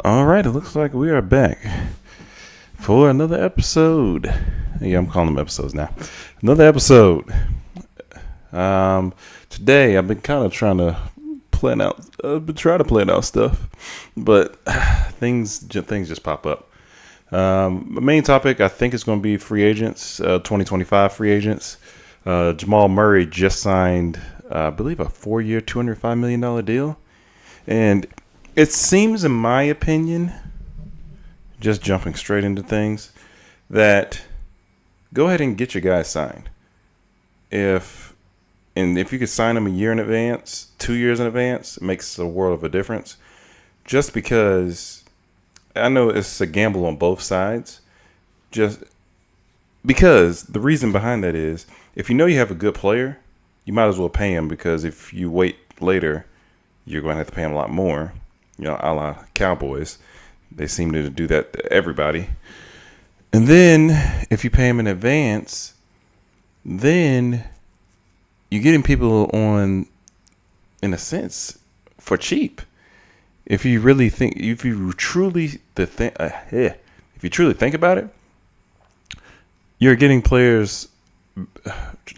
All right, it looks like we are back for another episode. Yeah, I'm calling them episodes now. Another episode. Today I've been kind of trying to plan out. I've been trying to plan out stuff, but things just pop up. The main topic I think is going to be free agents, 2025 free agents. Jamal Murray just signed, I believe, a 4-year, $205 million deal, and it seems, in my opinion, just jumping straight into things, that go ahead and get your guys signed. If you could sign them a year in advance, 2 years in advance, it makes a world of a difference. Just because I know it's a gamble on both sides. Just because the reason behind that is, if you know you have a good player, you might as well pay him, because if you wait later, you're going to have to pay him a lot more. You know, a la Cowboys. They seem to do that to everybody. And then, if you pay him in advance, then you're getting people on, in a sense, for cheap. If you truly think about it, you're getting players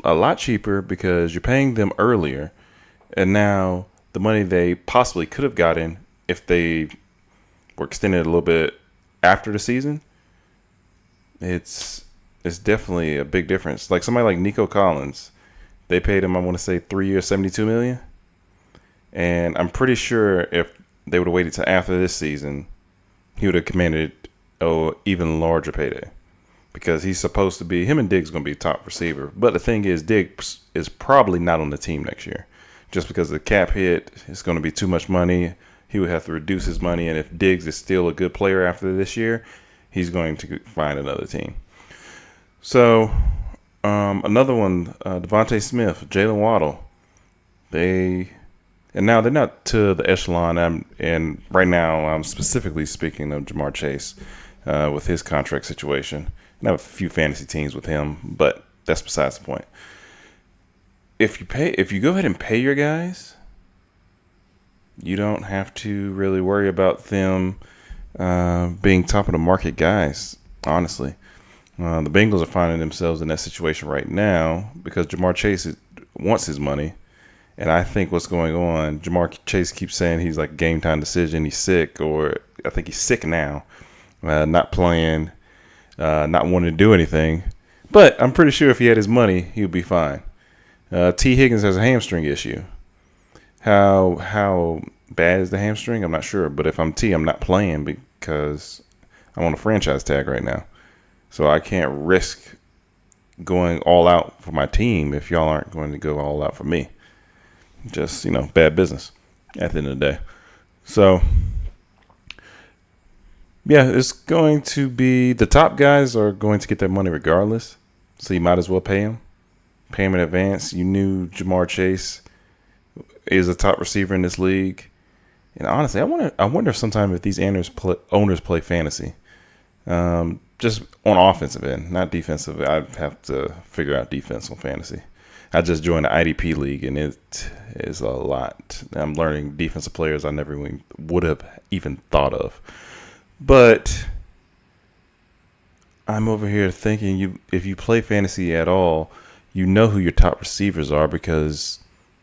a lot cheaper because you're paying them earlier, and now the money they possibly could have gotten if they were extended a little bit after the season, it's definitely a big difference. Like somebody like Nico Collins, they paid him, I want to say, 3 years, $72 million, and I'm pretty sure if they would have waited till after this season, he would have commanded an even larger payday, because he's supposed to be, him and Diggs going to be top receiver. But the thing is, Diggs is probably not on the team next year, just because the cap hit is going to be too much money. He would have to reduce his money, and if Diggs is still a good player after this year, he's going to find another team. So, another one, Devontae Smith, Jalen Waddle, and now they're not to the echelon. And right now, I'm specifically speaking of Ja'Marr Chase with his contract situation. And I have a few fantasy teams with him, but that's besides the point. If you go ahead and pay your guys, you don't have to really worry about them being top of the market guys, honestly. The Bengals are finding themselves in that situation right now because Ja'Marr Chase wants his money. And I think what's going on, Ja'Marr Chase keeps saying he's like game time decision, he's sick, or I think he's sick now, not playing, not wanting to do anything. But I'm pretty sure if he had his money, he would be fine. T. Higgins has a hamstring issue. How bad is the hamstring? I'm not sure. But if I'm T, I'm not playing because I'm on a franchise tag right now. So I can't risk going all out for my team if y'all aren't going to go all out for me. Just, bad business at the end of the day. So, yeah, it's going to be, the top guys are going to get their money regardless. So you might as well pay them. Pay him in advance. You knew Ja'Marr Chase is a top receiver in this league. And honestly, I wonder if sometimes if these owners play fantasy. Just on offensive end, not defensive. I have to figure out defense on fantasy. I just joined the IDP league, and it is a lot. I'm learning defensive players I never would have even thought of. But I'm over here thinking, if you play fantasy at all, you know who your top receivers are, because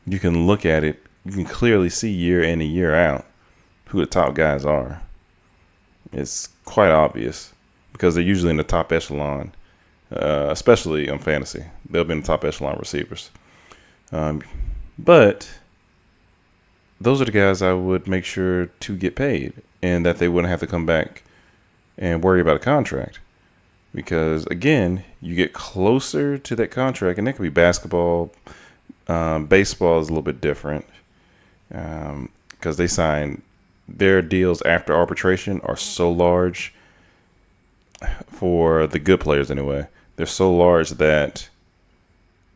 you can look at it. You can clearly see year in and year out who the top guys are. It's quite obvious because they're usually in the top echelon, especially on fantasy. They'll be in the top echelon receivers. But those are the guys I would make sure to get paid, and that they wouldn't have to come back and worry about a contract. Because, again, you get closer to that contract, and that could be basketball. Baseball is a little bit different because they sign their deals after arbitration are so large, for the good players anyway. They're so large that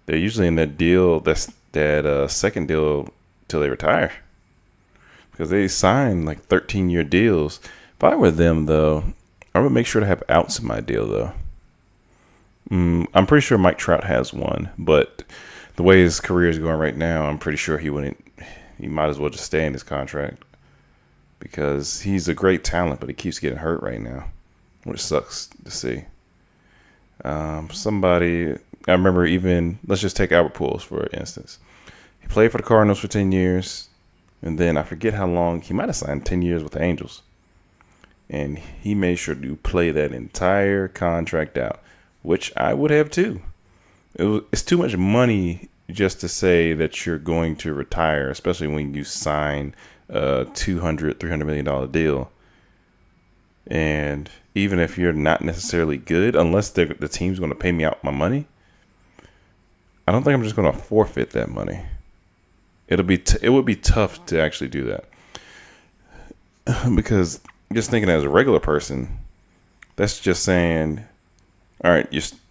they're usually in that deal, that second deal till they retire, because they sign like 13-year deals. If I were them, though, I would make sure to have outs in my deal, though. I'm pretty sure Mike Trout has one, but the way his career is going right now, I'm pretty sure he might as well just stay in his contract. because he's a great talent, but he keeps getting hurt right now, which sucks to see. Somebody, I remember even, let's just take Albert Pujols for instance. He played for the Cardinals for 10 years, and then I forget how long, he might have signed 10 years with the Angels. And he made sure to play that entire contract out, which I would have too. It's too much money just to say that you're going to retire, especially when you sign a $200-300 million deal. And even if you're not necessarily good, unless the team's going to pay me out my money, I don't think I'm just going to forfeit that money. It would be tough to actually do that, because just thinking as a regular person, that's just saying, all right,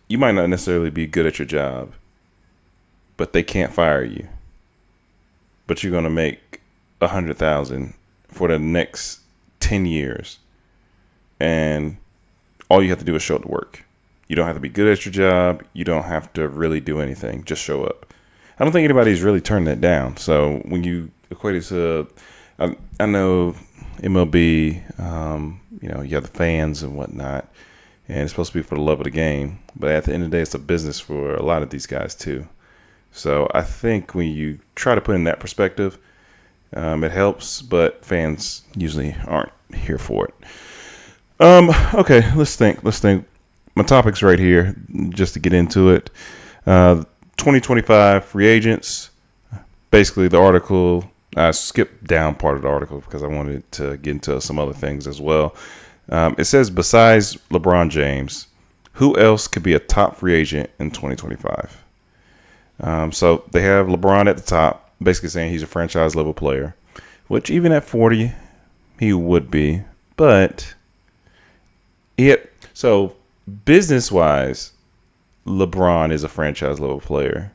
you might not necessarily be good at your job, but they can't fire you. But you're going to make $100,000 for the next 10 years. And all you have to do is show up to work. You don't have to be good at your job. You don't have to really do anything. Just show up. I don't think anybody's really turned that down. So when you equate it to, I know MLB, you have the fans and whatnot, and it's supposed to be for the love of the game. But at the end of the day, it's a business for a lot of these guys too. So I think when you try to put in that perspective, it helps, but fans usually aren't here for it. Okay, let's think. My topic's right here, just to get into it. 2025 free agents. Basically, the article, I skipped down part of the article because I wanted to get into some other things as well. It says, besides LeBron James, who else could be a top free agent in 2025? So they have LeBron at the top, basically saying he's a franchise level player, which even at 40, he would be. But so business wise, LeBron is a franchise level player,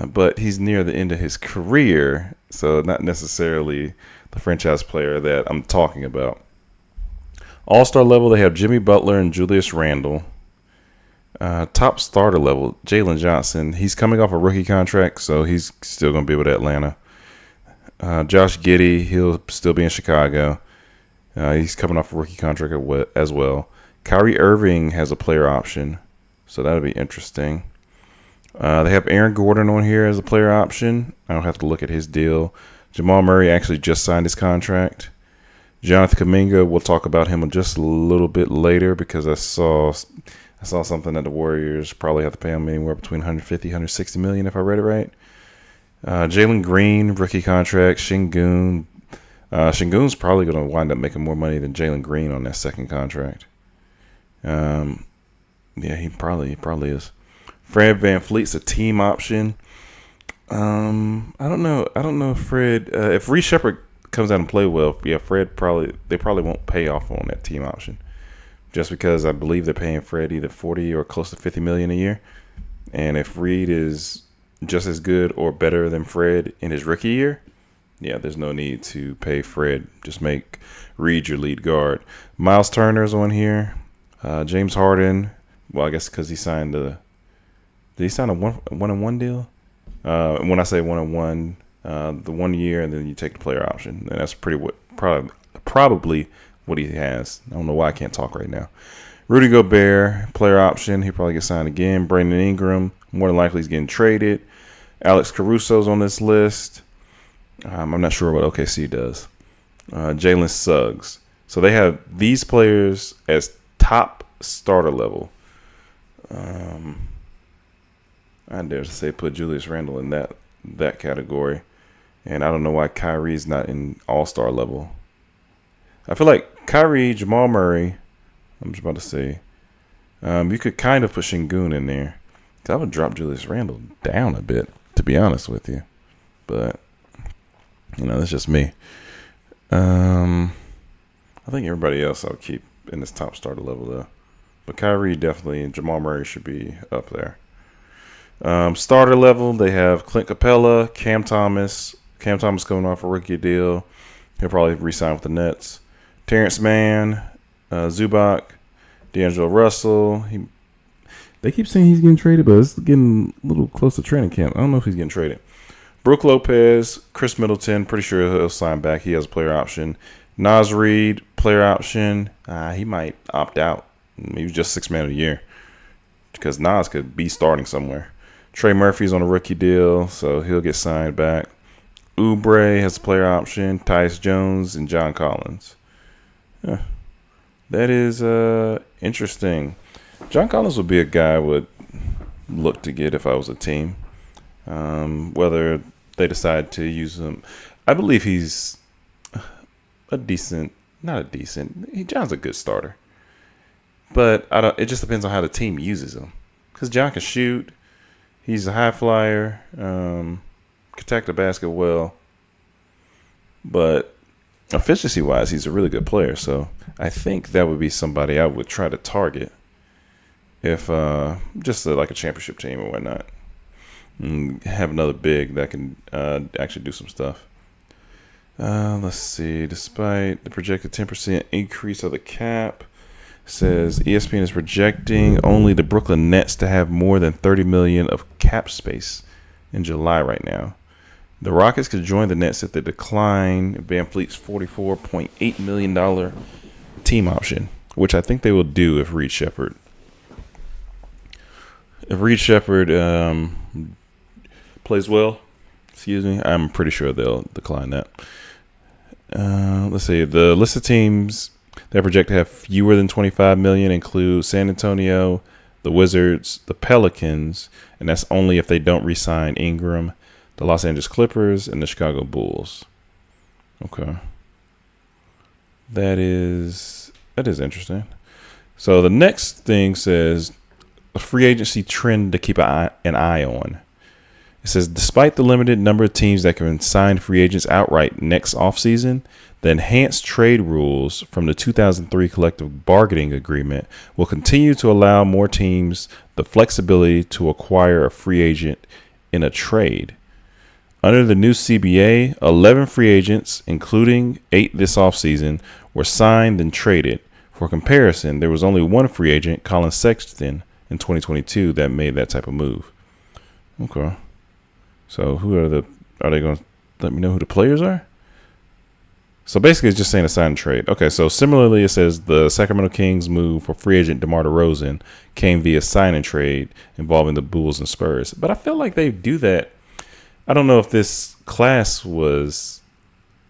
but he's near the end of his career, so not necessarily the franchise player that I'm talking about. All-star level, they have Jimmy Butler and Julius Randle. Top starter level, Jalen Johnson. He's coming off a rookie contract, so he's still going to be with Atlanta. Josh Giddey, he'll still be in Chicago. He's coming off a rookie contract as well. Kyrie Irving has a player option, so that'll be interesting. They have Aaron Gordon on here as a player option. I don't have to look at his deal. Jamal Murray actually just signed his contract. Jonathan Kuminga, we'll talk about him just a little bit later, because I saw something that the Warriors probably have to pay him anywhere between 150, 160 million, if I read it right. Jalen Green, rookie contract. Şengün. Şengün's probably going to wind up making more money than Jalen Green on that second contract. Yeah, he probably is. Fred VanVleet's a team option. I don't know if Fred, if Reece Shepherd comes out and play well, yeah, they probably won't pay off on that team option, just because I believe they're paying Fred either 40 or close to 50 million a year. And if Reed is just as good or better than Fred in his rookie year, yeah, there's no need to pay Fred. Just make Reed your lead guard. Miles Turner's on here. James Harden. Well, I guess because he signed did he sign a one-on-one deal? When I say one-on-one, the 1 year, and then you take the player option, and that's probably what he has. I don't know why I can't talk right now. Rudy Gobert, player option. He probably gets signed again. Brandon Ingram, more than likely he's getting traded. Alex Caruso's on this list. I'm not sure what OKC does. Jalen Suggs. So they have these players as top starter level. I dare to say put Julius Randle in that category. And I don't know why Kyrie's not in all-star level. I feel like Kyrie, Jamal Murray, I'm just about to say, you could kind of put Şengün in there. I would drop Julius Randle down a bit, to be honest with you. But, that's just me. I think everybody else I'll keep in this top starter level, though. But Kyrie definitely, and Jamal Murray should be up there. Starter level, they have Clint Capella, Cam Thomas. Cam Thomas coming off a rookie deal. He'll probably re-sign with the Nets. Terrence Mann, Zubac, D'Angelo Russell. They keep saying he's getting traded, but it's getting a little close to training camp. I don't know if he's getting traded. Brook Lopez, Chris Middleton, pretty sure he'll sign back. He has a player option. Nas Reed, player option. He might opt out. He was just $6 man of the year because Nas could be starting somewhere. Trey Murphy's on a rookie deal, so he'll get signed back. Oubre has a player option. Tyus Jones and John Collins. Yeah, that is interesting. John Collins would be a guy I would look to get if I was a team. Whether they decide to use him, I believe he's John's a good starter, but I don't. It just depends on how the team uses him. Because John can shoot. He's a high flyer. Can attack the basket well, but efficiency wise, he's a really good player. So I think that would be somebody I would try to target if just like a championship team or whatnot. And have another big that can actually do some stuff. Let's see. Despite the projected 10% increase of the cap, says ESPN is projecting only the Brooklyn Nets to have more than $30 million of cap space in July right now. The Rockets could join the Nets if they decline Van Fleet's $44.8 million team option, which I think they will do if Reed Shepherd plays well. Excuse me. I'm pretty sure they'll decline that. Let's see. The list of teams that project to have fewer than $25 million include San Antonio, the Wizards, the Pelicans, and that's only if they don't re-sign Ingram, the Los Angeles Clippers, and the Chicago Bulls. Okay. That is interesting. So the next thing says a free agency trend to keep an eye on. It says, despite the limited number of teams that can sign free agents outright next offseason, the enhanced trade rules from the 2003 collective bargaining agreement will continue to allow more teams the flexibility to acquire a free agent in a trade. Under the new CBA, 11 free agents, including 8 this offseason, were signed and traded. For comparison, there was only one free agent, Colin Sexton, in 2022 that made that type of move. Okay. So are they going to let me know who the players are? So basically it's just saying a sign and trade. Okay, so similarly it says the Sacramento Kings move for free agent DeMar DeRozan came via sign and trade involving the Bulls and Spurs. But I feel like they do that. I don't know if this class was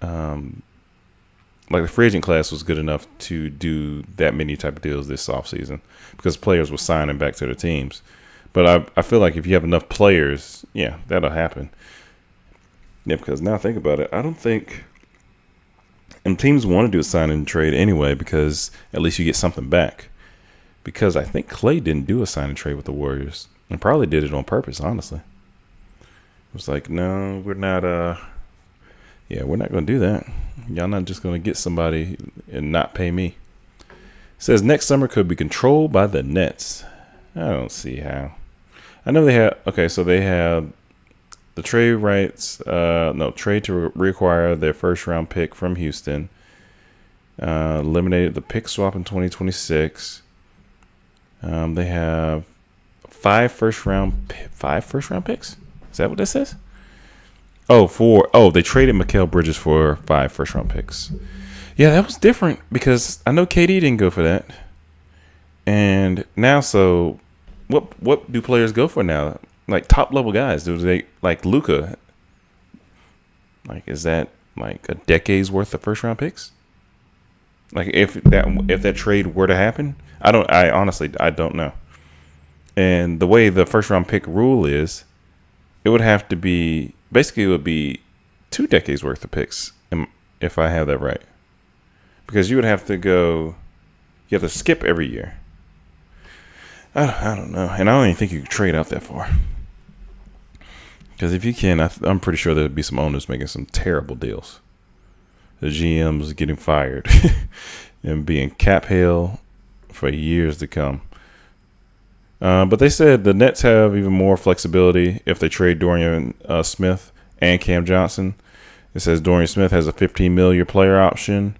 like the free agent class was good enough to do that many type of deals this offseason because players were signing back to their teams. But I feel like if you have enough players, yeah, that'll happen. Yeah, because now think about it. I don't think and teams want to do a sign and trade anyway because at least you get something back. Because I think Clay didn't do a sign and trade with the Warriors and probably did it on purpose, honestly. It was like, no, we're not we're not going to do that. Y'all not just going to get somebody and not pay me. It says next summer could be controlled by the Nets. I don't see how. I know they have, so they have the trade rights, trade to reacquire their first round pick from Houston. Eliminated the pick swap in 2026. They have 5 first round picks. Is that what that says? They traded Mikal Bridges for 5 first round picks. Yeah, that was different because I know KD didn't go for that. And now, so what do players go for now? Like top level guys, do they like Luka? Like, is that like a decade's worth of first round picks? Like if that trade were to happen, I honestly don't know. And the way the first round pick rule is, it would have to be basically it would be 2 decades worth of picks, if I have that right. Because you would have to skip every year. I don't know. And I don't even think you could trade out that far. Because if you can, I'm pretty sure there'd be some owners making some terrible deals. The GMs getting fired and being cap hell for years to come. But they said the Nets have even more flexibility if they trade Dorian Smith and Cam Johnson. It says Dorian Smith has a $15 million player option.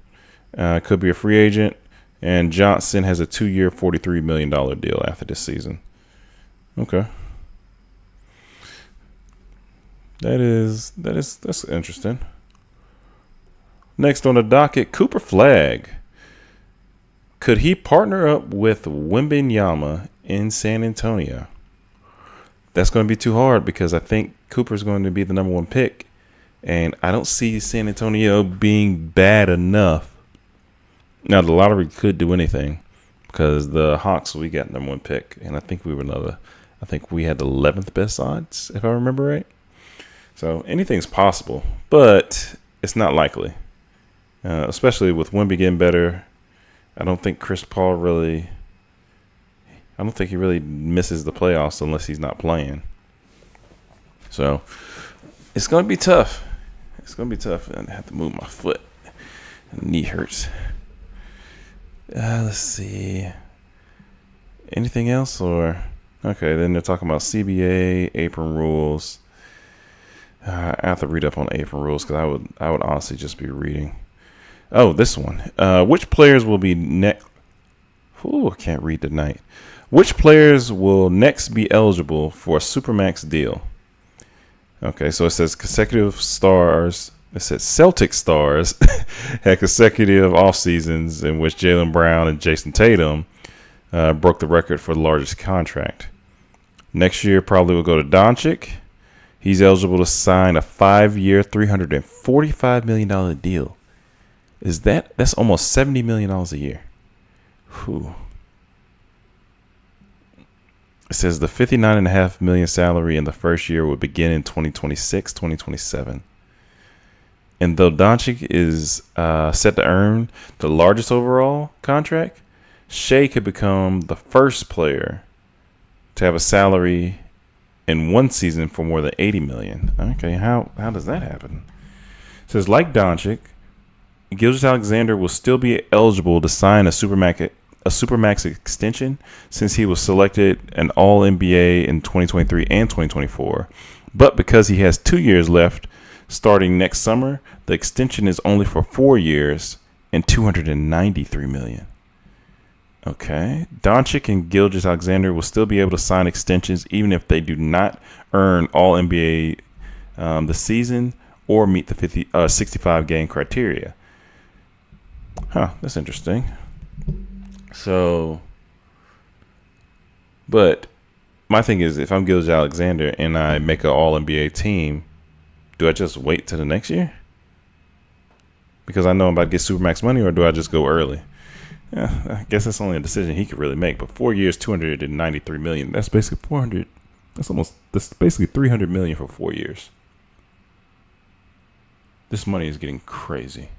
Could be a free agent. And Johnson has a 2-year, $43 million deal after this season. Okay. That's interesting. Next on the docket, Cooper Flagg. Could he partner up with Wembanyama in San Antonio? That's going to be too hard because I think Cooper's going to be the number one pick. And I don't see San Antonio being bad enough. Now, the lottery could do anything because the Hawks, we got number one pick. And I think we had the 11th best odds, if I remember right. So anything's possible, but it's not likely. Especially with Wemby getting better. I don't think Chris Paul really misses the playoffs unless he's not playing. So it's going to be tough. And I have to move my foot. Knee hurts. Let's see. Anything else? Or okay, then they're talking about CBA, apron rules. I have to read up on apron rules because I would honestly just be reading. Oh, this one. Which players will be next? I can't read tonight. Which players will next be eligible for a Supermax deal? Okay, so it says consecutive stars. It says Celtic stars had consecutive off seasons in which Jaylen Brown and Jason Tatum broke the record for the largest contract. Next year probably will go to Doncic. He's eligible to sign a 5-year, $345 million deal. That's almost $70 million a year. Whew. It says the $59.5 million salary in the first year will begin in 2026, 2027. And though Doncic is set to earn the largest overall contract, Shea could become the first player to have a salary in one season for more than $80 million. Okay, how does that happen? It says like Doncic, Gilgeous-Alexander will still be eligible to sign a Supermax extension since he was selected an All-NBA in 2023 and 2024. But because he has 2 years left starting next summer, the extension is only for 4 years and $293 million. Okay. Doncic and Gilgeous-Alexander will still be able to sign extensions even if they do not earn All-NBA this season or meet the 65-game criteria. That's interesting. So, but my thing is, if I'm Gilgeous-Alexander and I make an All-NBA team, do I just wait till the next year? Because I know I'm about to get Supermax money, or do I just go early? Yeah, I guess that's only a decision he could really make. But 4 years, $293 million. That's basically $400. That's basically $300 million for 4 years. This money is getting crazy.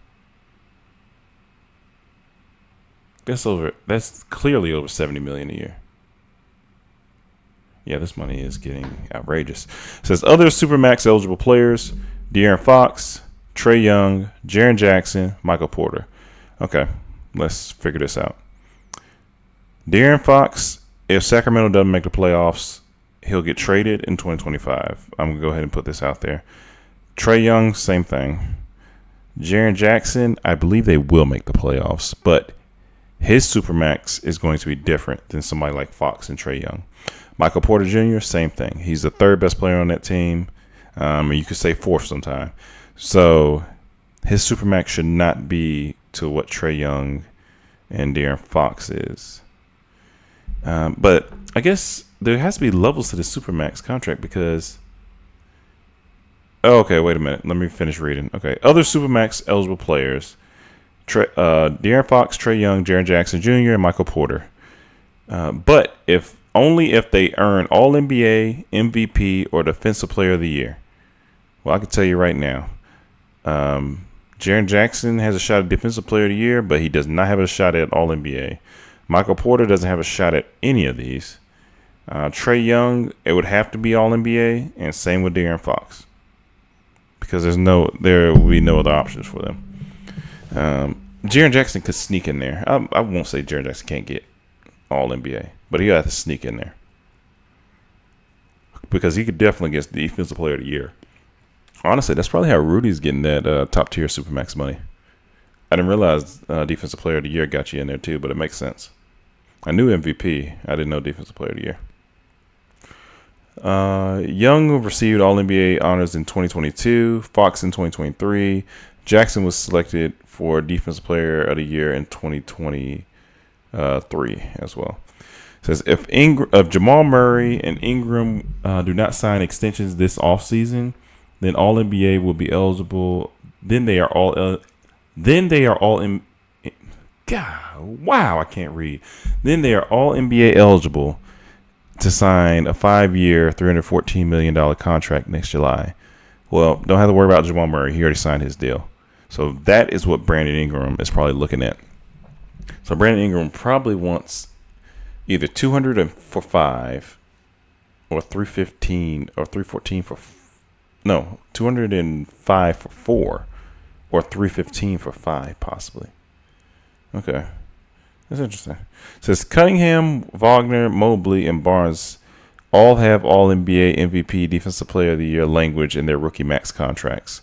That's clearly over $70 million a year. Yeah, this money is getting outrageous. It says other Supermax eligible players: De'Aaron Fox, Trae Young, Jaren Jackson, Michael Porter. Okay, let's figure this out. De'Aaron Fox, if Sacramento doesn't make the playoffs, he'll get traded in 2025. I'm going to go ahead and put this out there. Trae Young, same thing. Jaren Jackson, I believe they will make the playoffs, but his Supermax is going to be different than somebody like Fox and Trae Young. Michael Porter Jr., same thing. He's the third best player on that team. And you could say fourth sometime. So his Supermax should not be to what Trae Young and De'Aaron Fox is. But I guess there has to be levels to the Supermax contract because... Oh, okay, wait a minute. Let me finish reading. Okay, other Supermax eligible players: De'Aaron Fox, Trae Young, Jaren Jackson Jr., and Michael Porter. But only if they earn All-NBA, MVP, or Defensive Player of the Year. Well, I can tell you right now, Jaren Jackson has a shot at Defensive Player of the Year, but he does not have a shot at All-NBA. Michael Porter doesn't have a shot at any of these. Trae Young, it would have to be All-NBA, and same with De'Aaron Fox, because there will be no other options for them. Jaren Jackson could sneak in there. I won't say Jaren Jackson can't get All-NBA, but he'll have to sneak in there because he could definitely get the Defensive Player of the Year. Honestly, that's probably how Rudy's getting that top-tier Supermax money. I didn't realize Defensive Player of the Year got you in there too, but it makes sense. I knew MVP. I didn't know Defensive Player of the Year. Young received All-NBA honors in 2022, Fox in 2023, Jackson was selected for Defensive Player of the Year in 2023 as well. It says if Jamal Murray and Ingram do not sign extensions this offseason, then All NBA will be eligible. Then they are all in. God, wow, I can't read. Then they are all NBA eligible to sign a 5-year, $314 million contract next July. Well, don't have to worry about Jamal Murray. He already signed his deal. So that is what Brandon Ingram is probably looking at. So Brandon Ingram probably wants either 200 for 5 or 315 or 314 for 205 for 4 or 315 for 5 possibly. Okay. That's interesting. It says Cunningham, Wagner, Mobley, and Barnes all have All-NBA, MVP, Defensive Player of the Year language in their rookie max contracts.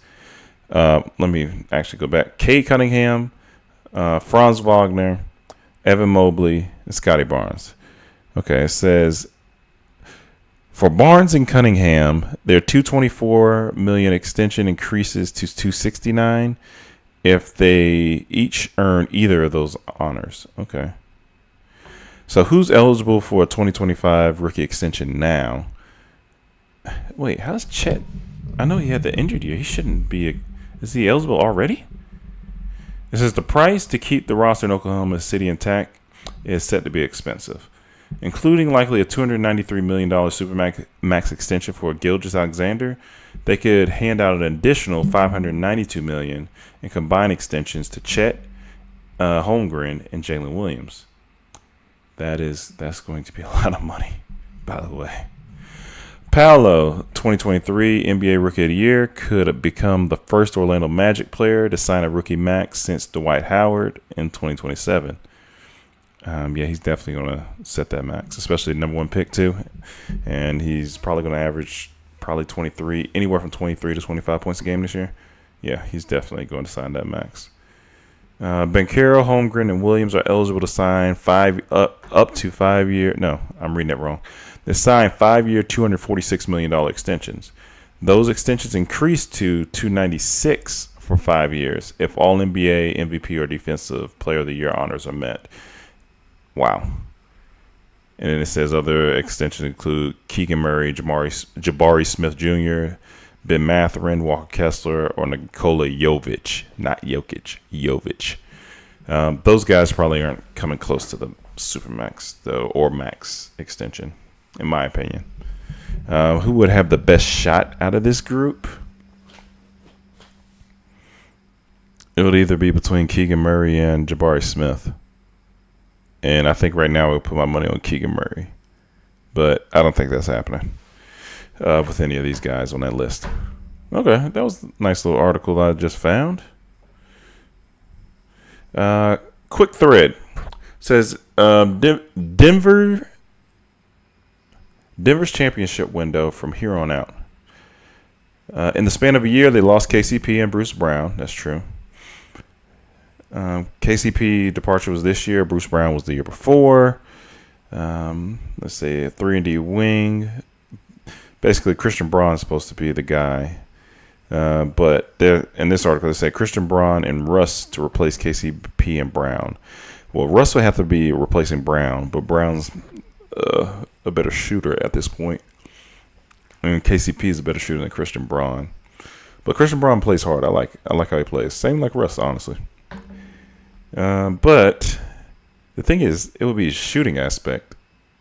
Let me actually go back. Cade Cunningham, Franz Wagner, Evan Mobley, and Scotty Barnes. Okay, it says for Barnes and Cunningham, their $224 million extension increases to $269 if they each earn either of those honors. Okay. So who's eligible for a 2025 rookie extension now? Wait, how's Chet? I know he had the injured year. He shouldn't be. Is he eligible already? It says the price to keep the roster in Oklahoma City intact is set to be expensive, including likely a $293 million supermax extension for Gilgeous-Alexander. They could hand out an additional $592 million in combined extensions to Chet, Holmgren, and Jalen Williams. That's going to be a lot of money, by the way. Paolo, 2023 NBA Rookie of the Year, could become the first Orlando Magic player to sign a rookie max since Dwight Howard in 2027. He's definitely going to set that max, especially the number 1 pick too. And he's probably going to average anywhere from 23 to 25 points a game this year. Yeah, he's definitely going to sign that max. Banchero, Holmgren, and Williams are eligible to sign up to 5 year. No, I'm reading that wrong. They signed 5-year, $246 million extensions. Those extensions increase to $296 for 5 years if all NBA, MVP, or Defensive Player of the Year honors are met. Wow. And then it says other extensions include Keegan Murray, Jabari Smith Jr., Ben Mathurin, Walker Kessler, or Nikola Jovic. Not Jokic, Jovic. Those guys probably aren't coming close to the Supermax, though, or Max extension, in my opinion. Who would have the best shot out of this group? It would either be between Keegan Murray and Jabari Smith. And I think right now I would put my money on Keegan Murray. But I don't think that's happening with any of these guys on that list. Okay, that was a nice little article I just found. Quick thread. Says Denver's championship window from here on out. In the span of a year, they lost KCP and Bruce Brown. That's true. KCP departure was this year. Bruce Brown was the year before. Let's say a 3-and-D wing. Basically, Christian Braun is supposed to be the guy. But in this article, they say Christian Braun and Russ to replace KCP and Brown. Well, Russ would have to be replacing Brown, but Brown's a better shooter at this point. And KCP is a better shooter than Christian Braun. But Christian Braun plays hard. I like how he plays. Same like Russ, honestly. But the thing is, it would be a shooting aspect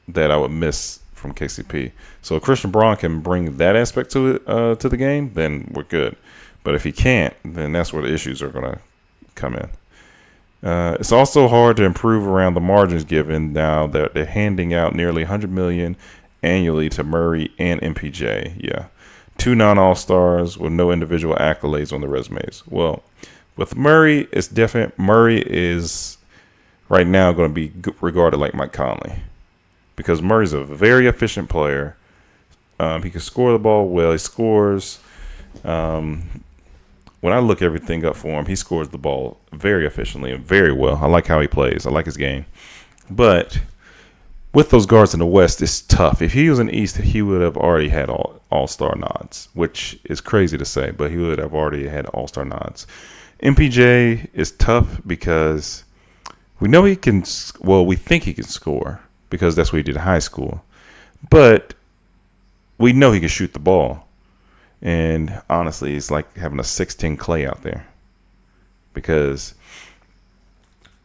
that I would miss from KCP. So if Christian Braun can bring that aspect to the game, then we're good. But if he can't, then that's where the issues are going to come in. It's also hard to improve around the margins given now that they're handing out nearly $100 million annually to Murray and MPJ. Yeah, 2 non-All-Stars with no individual accolades on the resumes. Well, with Murray, it's different. Murray is right now going to be regarded like Mike Conley because Murray's a very efficient player. He can score the ball well. He scores. When I look everything up for him, he scores the ball very efficiently and very well. I like how he plays. I like his game. But with those guards in the West, it's tough. If he was in the East, he would have already had all-star nods, which is crazy to say, but he would have already had all-star nods. MPJ is tough because we know he can. Well, we think he can score because that's what he did in high school, but we know he can shoot the ball. And honestly, it's like having a 6'10" Clay out there because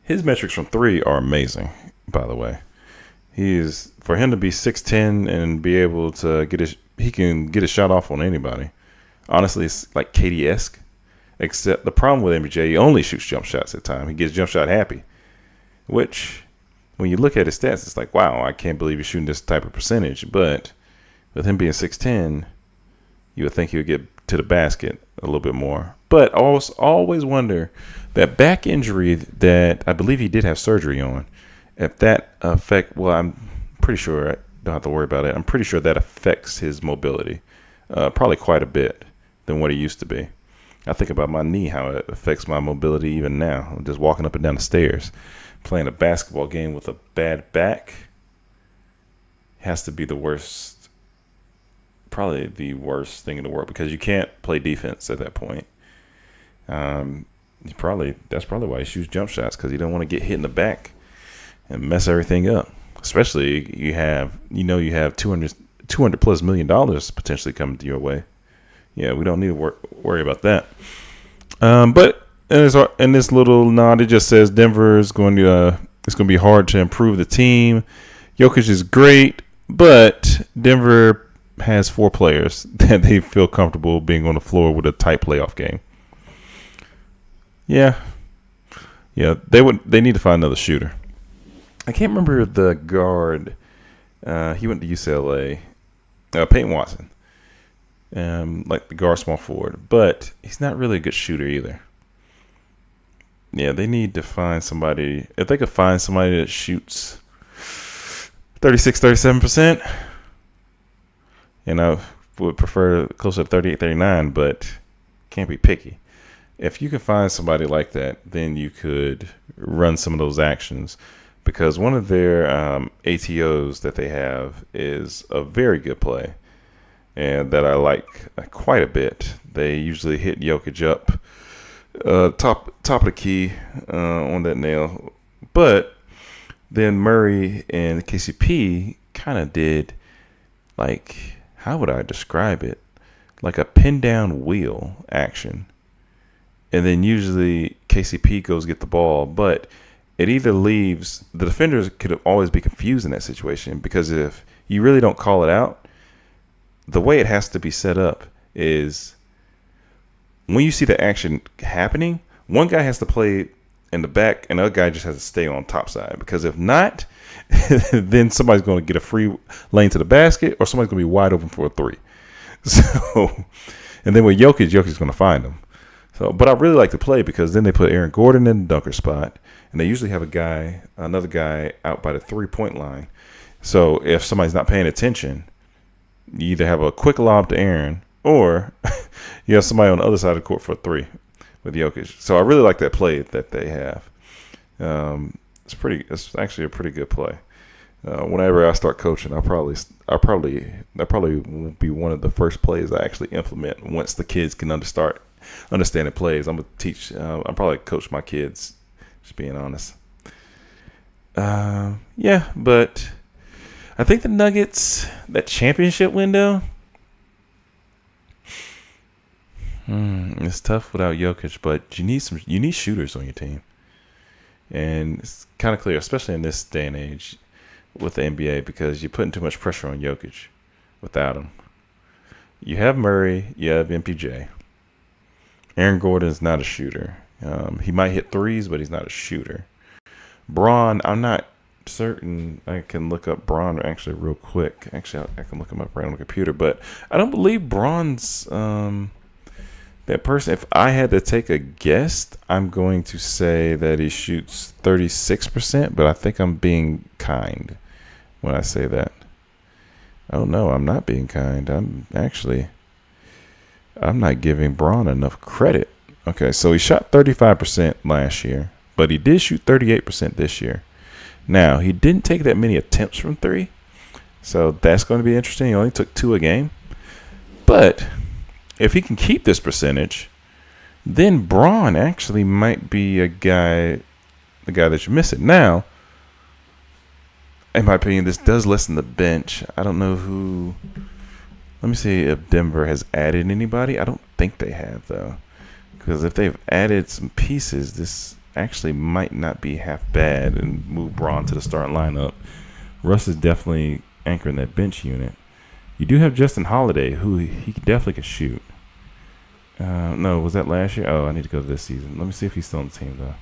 his metrics from three are amazing. By the way, for him to be 6'10" and be able to he can get a shot off on anybody. Honestly, it's like KD-esque. Except the problem with MPJ, he only shoots jump shots at time. He gets jump shot happy, which when you look at his stats, it's like, wow, I can't believe he's shooting this type of percentage. But with him being 6'10", you would think he would get to the basket a little bit more. But I always wonder that back injury that I believe he did have surgery on, if that I'm pretty sure I don't have to worry about it. I'm pretty sure that affects his mobility probably quite a bit than what he used to be. I think about my knee, how it affects my mobility even now. I'm just walking up and down the stairs. Playing a basketball game with a bad back has to be the worst, probably the worst thing in the world because you can't play defense at that point. That's probably why he shoots jump shots because he don't want to get hit in the back and mess everything up. Especially you have 200 plus $1 million potentially coming to your way. Yeah, we don't need to worry about that. But in this little nod, it just says Denver is going to it's going to be hard to improve the team. Jokic is great, but Denver has 4 players that they feel comfortable being on the floor with a tight playoff game. Yeah, they need to find another shooter. I can't remember the guard. He went to UCLA. Peyton Watson. Like the guard small forward, but he's not really a good shooter either. Yeah, they need to find somebody. If they could find somebody that shoots 36-37%, and I would prefer closer to 38-39, but can't be picky. If you can find somebody like that, then you could run some of those actions because one of their ATOs that they have is a very good play. And that I like quite a bit. They usually hit Jokic up top of the key on that nail. But then Murray and KCP kind of did, like, how would I describe it? Like a pin down wheel action. And then usually KCP goes get the ball, but it either leaves, the defenders could always be confused in that situation because if you really don't call it out, the way it has to be set up is when you see the action happening, one guy has to play in the back and the other guy just has to stay on top side. Because if not, then somebody's going to get a free lane to the basket or somebody's going to be wide open for a three. So, and then with Jokic's going to find them. So, but I really like to play because then they put Aaron Gordon in the dunker spot and they usually have another guy out by the 3-point line. So if somebody's not paying attention, you either have a quick lob to Aaron or you have somebody on the other side of the court for a three with Jokic. So I really like that play that they have. It's actually a pretty good play. Whenever I start coaching, that probably will be one of the first plays I actually implement once the kids can understand the plays. I'm gonna teach. I'll probably coach my kids. Just being honest. But I think the Nuggets, that championship window, it's tough without Jokic, but you need shooters on your team. And it's kind of clear, especially in this day and age with the NBA, because you're putting too much pressure on Jokic without him. You have Murray, you have MPJ. Aaron Gordon is not a shooter. He might hit threes, but he's not a shooter. Braun, I'm not certain. I can look up Braun actually real quick. Actually, I can look him up right on the computer, but I don't believe Braun's that person. If I had to take a guess, I'm going to say that he shoots 36%, but I think I'm being kind when I say that. Oh no, I'm not being kind. I'm not giving Braun enough credit. Okay, so he shot 35% last year, but he did shoot 38% this year. Now, he didn't take that many attempts from three, so that's going to be interesting. He only took 2 a game. But if he can keep this percentage, then Braun actually might be the guy that you miss it. Now, in my opinion, this does lessen the bench. I don't know who. Let me see if Denver has added anybody. I don't think they have, though. Because if they've added some pieces, this actually might not be half bad and move Braun to the starting lineup. Russ is definitely anchoring that bench unit. You do have Justin Holiday, who he definitely could shoot. No, was that last year? Oh, I need to go to this season. Let me see if he's still on the team, though.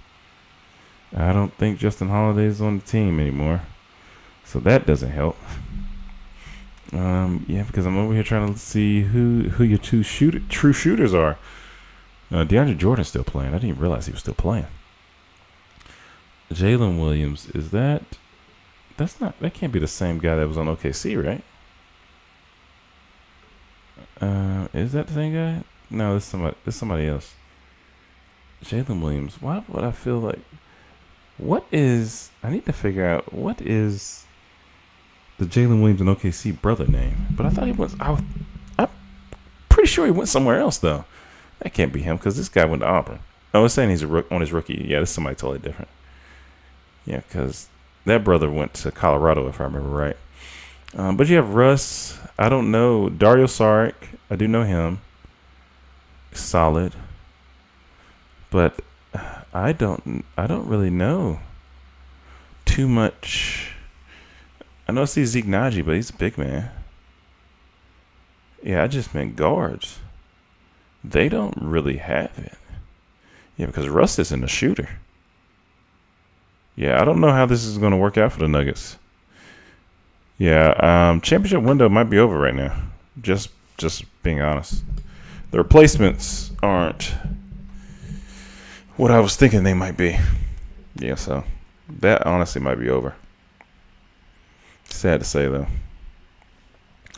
I don't think Justin Holiday is on the team anymore. So that doesn't help. Yeah, because I'm over here trying to see who your true shooters are. DeAndre Jordan's still playing. I didn't even realize he was still playing. Jalen Williams, that can't be the same guy that was on OKC, right? Is that the same guy? No, this somebody else. Jalen Williams. Why would I feel like? I need to figure out what is the Jalen Williams and OKC brother name. But I thought he was. I'm pretty sure he went somewhere else though. That can't be him because this guy went to Auburn. I was saying he's on his rookie. Yeah, this is somebody totally different. Yeah, because that brother went to Colorado, if I remember right. But you have Russ. I don't know. Dario Saric. I do know him. Solid. But I don't really know too much. I know I see Zeke Naji, but he's a big man. Yeah, I just meant guards. They don't really have it. Yeah, because Russ isn't a shooter. Yeah, I don't know how this is going to work out for the Nuggets. Yeah, championship window might be over right now. Just being honest. The replacements aren't what I was thinking they might be. Yeah, so that honestly might be over. Sad to say, though.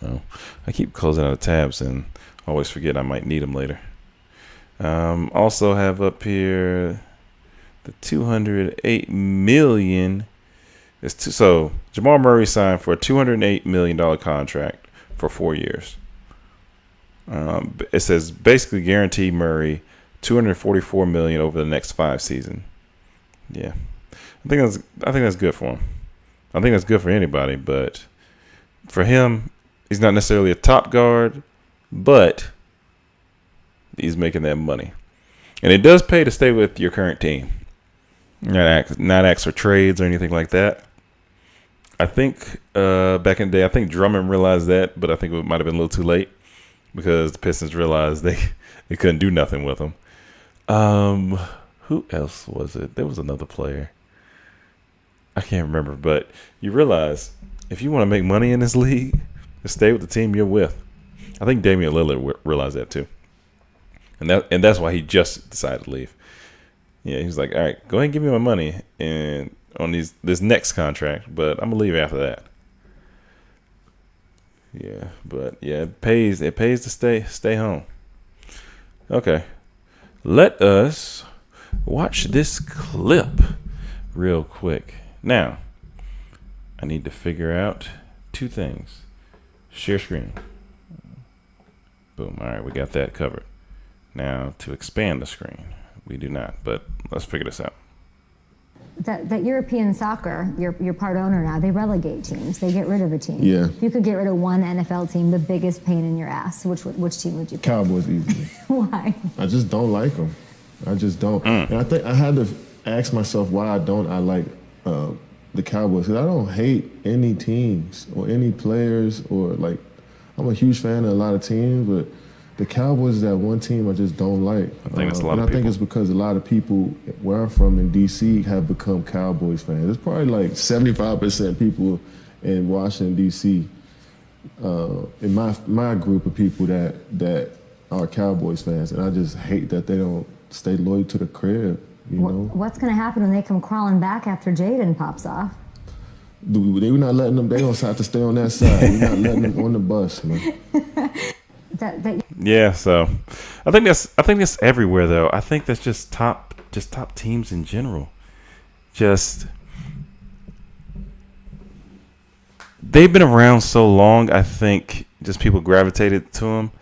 Oh, I keep closing out of tabs and always forget I might need them later. Also have up here the $208 million. So Jamal Murray signed for a $208 million contract for 4 years. It says basically guarantee Murray $244 million over the next 5 seasons. Yeah, I think that's good for him. I think that's good for anybody, but for him, he's not necessarily a top guard, but he's making that money, and it does pay to stay with your current team. Not ask for trades or anything like that. I think back in the day, I think Drummond realized that, but I think it might have been a little too late because the Pistons realized they couldn't do nothing with him. Who else was it? There was another player. I can't remember, but you realize if you want to make money in this league, just stay with the team you're with. I think Damian Lillard realized that too, and that's why he just decided to leave. Yeah, he was like, all right, go ahead and give me my money and on this next contract, but I'm gonna leave after that. Yeah, but yeah, it pays to stay home. Okay. Let us watch this clip real quick. Now, I need to figure out 2 things. Share screen. Boom. All right, we got that covered. Now, to expand the screen. We do not, but let's figure this out. That European soccer, you're part owner now, they relegate teams. They get rid of a team. Yeah. If you could get rid of one NFL team, the biggest pain in your ass, which team would you pick? Cowboys easily. Why? I just don't like them. I just don't. And I think I had to ask myself why I like the Cowboys. Because I don't hate any teams or any players or like, I'm a huge fan of a lot of teams, but the Cowboys is that one team I just don't like. I think it's a lot of people. I think it's because a lot of people where I'm from in D.C. have become Cowboys fans. There's probably like 75% people in Washington, D.C. In my group of people that are Cowboys fans, and I just hate that they don't stay loyal to the crib. You know? What's going to happen when they come crawling back after Jaden pops off? We're not letting them. They don't have to stay on that side. We're not letting them on the bus, man. Yeah, so I think that's everywhere though. I think that's just top teams in general. Just they've been around so long. I think just people gravitated to them,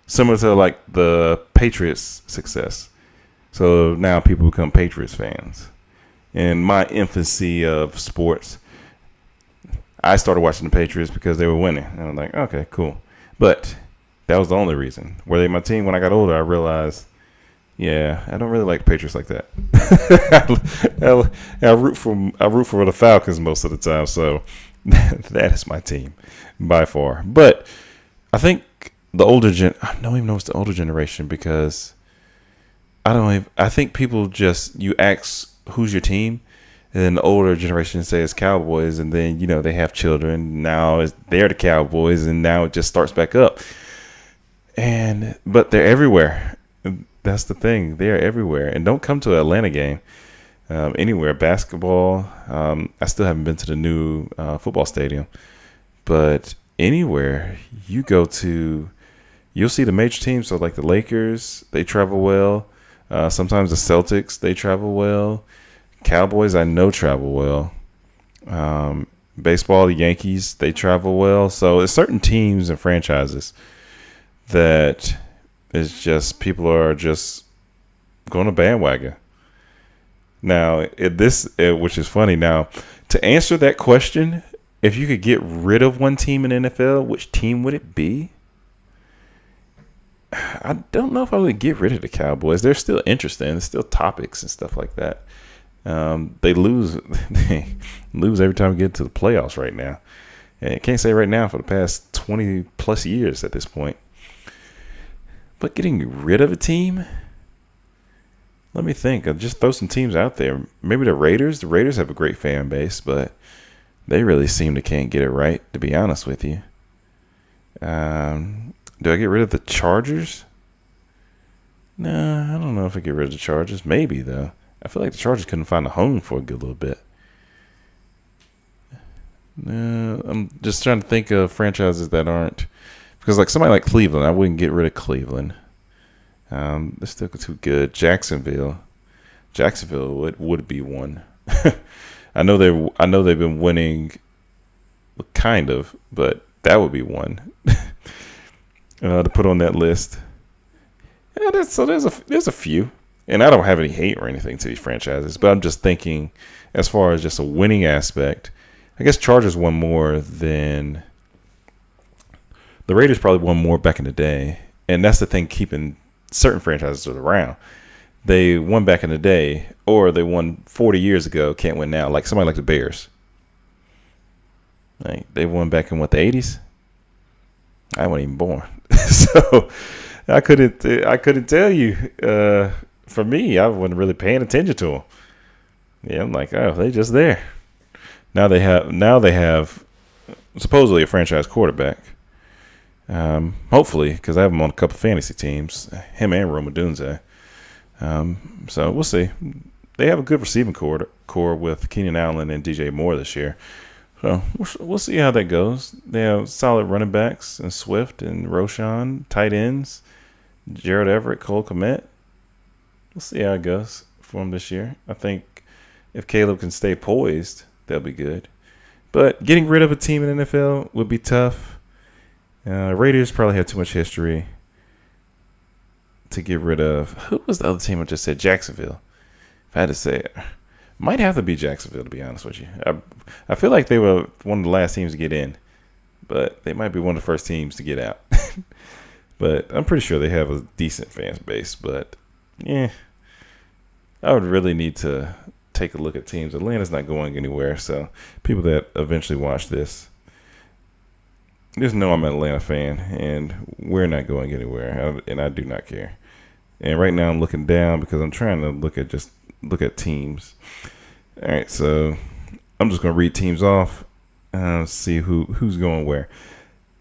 similar to like the Patriots' success. So now people become Patriots fans. In my infancy of sports, I started watching the Patriots because they were winning. And I'm like, okay, cool. But that was the only reason. Were they my team? When I got older, I realized, yeah, I don't really like Patriots like that. I root for the Falcons most of the time, so that is my team by far. But I think I don't even know it's the older generation because I think people just, you ask who's your team, and then the older generation say it's Cowboys, and then they have children. Now they're the Cowboys, and now it just starts back up. But they're everywhere. That's the thing. They are everywhere. And don't come to an Atlanta game anywhere. Basketball. I still haven't been to the new football stadium. But anywhere you go to, you'll see the major teams. So like the Lakers, they travel well. Sometimes the Celtics, they travel well. Cowboys, I know, travel well. Baseball, the Yankees, they travel well. So there's certain teams and franchises that it's just people are just going to bandwagon. Now, which is funny. Now, to answer that question, if you could get rid of one team in the NFL, which team would it be? I don't know if I would get rid of the Cowboys. They're still interesting. There's still topics and stuff like that. They lose every time we get to the playoffs right now. And I can't say right now for the past 20 plus years at this point. But getting rid of a team, let me think. I'll just throw some teams out there. Maybe the Raiders. The Raiders have a great fan base, but they really seem to can't get it right, to be honest with you. Do I get rid of the Chargers? No, I don't know if I get rid of the Chargers. Maybe, though. I feel like the Chargers couldn't find a home for a good little bit. No, I'm just trying to think of franchises that aren't. Because like somebody like Cleveland, I wouldn't get rid of Cleveland. They're still too good. Jacksonville would be one. I know they've been winning, kind of, but that would be one to put on that list. Yeah, there's a few, and I don't have any hate or anything to these franchises, but I'm just thinking as far as just a winning aspect. I guess Chargers won more than. The Raiders probably won more back in the day, and that's the thing keeping certain franchises around. They won back in the day, or they won 40 years ago, can't win now, like somebody like the Bears. Like, they won back in, the 80s? I wasn't even born. So I couldn't tell you. For me, I wasn't really paying attention to them. Yeah, I'm like, oh, they just there. Now they have supposedly a franchise quarterback. Hopefully, because I have him on a couple fantasy teams, him and Rome Odunze. So we'll see. They have a good receiving core with Keenan Allen and DJ Moore this year. So we'll see how that goes. They have solid running backs and Swift and Roshan, tight ends, Gerald Everett, Cole Kmet. We'll see how it goes for them this year. I think if Caleb can stay poised, they'll be good. But getting rid of a team in the NFL would be tough. Raiders probably have too much history to get rid of. Who was the other team I just said? Jacksonville. If I had to say it, might have to be Jacksonville, to be honest with you. I feel like they were one of the last teams to get in, but they might be one of the first teams to get out. But I'm pretty sure they have a decent fan base. But yeah, I would really need to take a look at teams. Atlanta's not going anywhere, so people that eventually watch this, just know I'm an Atlanta fan, and we're not going anywhere, and I do not care. And right now I'm looking down because I'm trying to look at teams. All right, so I'm just going to read teams off and see who's going where.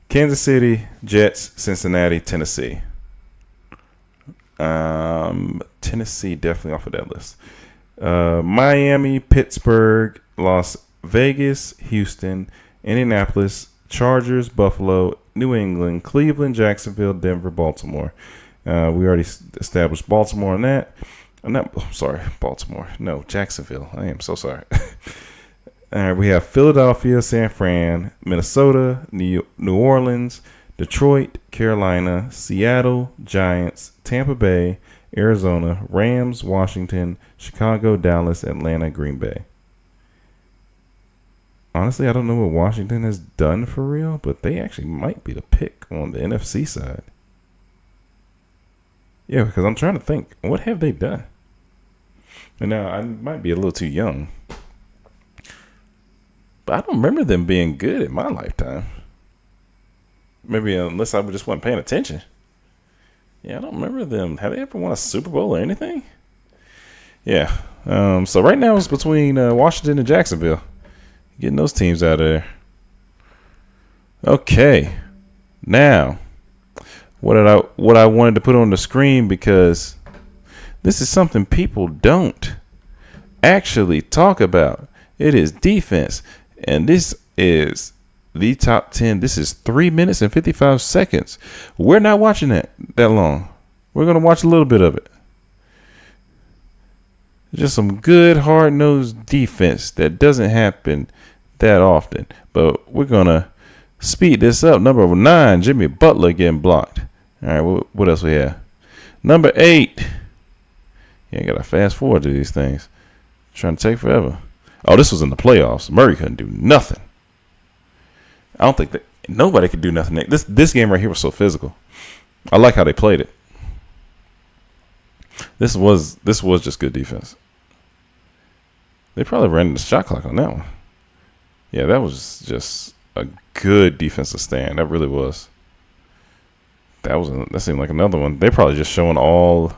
Kansas City, Jets, Cincinnati, Tennessee. Tennessee definitely off of that list. Miami, Pittsburgh, Las Vegas, Houston, Indianapolis, Chargers, Buffalo, New England, Cleveland, Jacksonville, Denver, Baltimore. We already established Baltimore on that. Baltimore. No, Jacksonville. I am so sorry. All right, we have Philadelphia, San Fran, Minnesota, New Orleans, Detroit, Carolina, Seattle, Giants, Tampa Bay, Arizona, Rams, Washington, Chicago, Dallas, Atlanta, Green Bay. Honestly, I don't know what Washington has done for real, but they actually might be the pick on the NFC side. Yeah, because I'm trying to think, what have they done? And now I might be a little too young, but I don't remember them being good in my lifetime. Maybe unless I just wasn't paying attention. Yeah, I don't remember them. Have they ever won a Super Bowl or anything? Yeah. So right now it's between Washington and Jacksonville. Getting those teams out of there. Okay. Now, what I wanted to put on the screen, because this is something people don't actually talk about. It is defense. And this is the top 10. This is 3 minutes and 55 seconds. We're not watching that long. We're going to watch a little bit of it. Just some good, hard-nosed defense that doesn't happen that often. But we're going to speed this up. Number 9, Jimmy Butler getting blocked. All right, what else we have? Number 8. Yeah, got to fast forward to these things. Trying to take forever. Oh, this was in the playoffs. Murray couldn't do nothing. I don't think that nobody could do nothing. This game right here was so physical. I like how they played it. This was just good defense. They probably ran the shot clock on that one. Yeah, that was just a good defensive stand. That really was. That seemed like another one. They probably just showing all